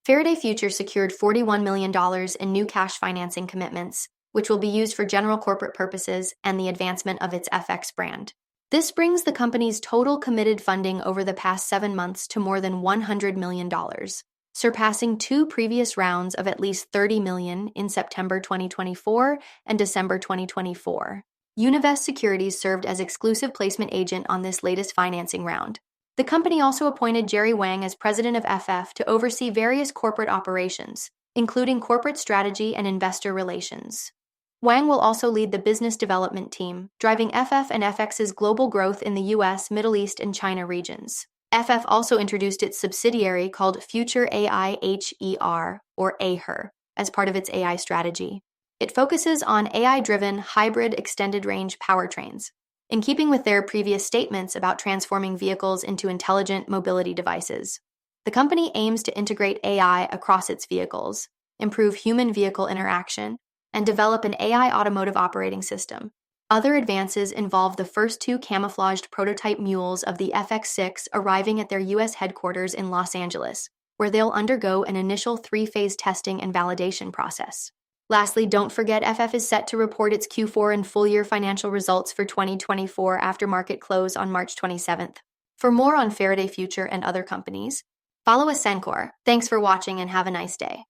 Faraday Future secured $41 million in new cash financing commitments, which will be used for general corporate purposes and the advancement of its FX brand. This brings the company's total committed funding over the past 7 months to more than $100 million, surpassing 2 previous rounds of at least $30 million in September 2024 and December 2024. Univest Securities served as exclusive placement agent on this latest financing round. The company also appointed Jerry Wang as president of FF to oversee various corporate operations, including corporate strategy and investor relations. Wang will also lead the business development team, driving FF and FX's global growth in the US, Middle East, and China regions. FF also introduced its subsidiary called Future AI HER, or AHER, as part of its AI strategy. It focuses on AI-driven hybrid extended-range powertrains, in keeping with their previous statements about transforming vehicles into intelligent mobility devices. The company aims to integrate AI across its vehicles, improve human-vehicle interaction, and develop an AI automotive operating system. Other advances involve the first 2 camouflaged prototype mules of the FX6 arriving at their U.S. headquarters in Los Angeles, where they'll undergo an initial 3-phase testing and validation process. Lastly, don't forget FF is set to report its Q4 and full-year financial results for 2024 after market close on March 27th. For more on Faraday Future and other companies, follow Ascencore. Thanks for watching and have a nice day.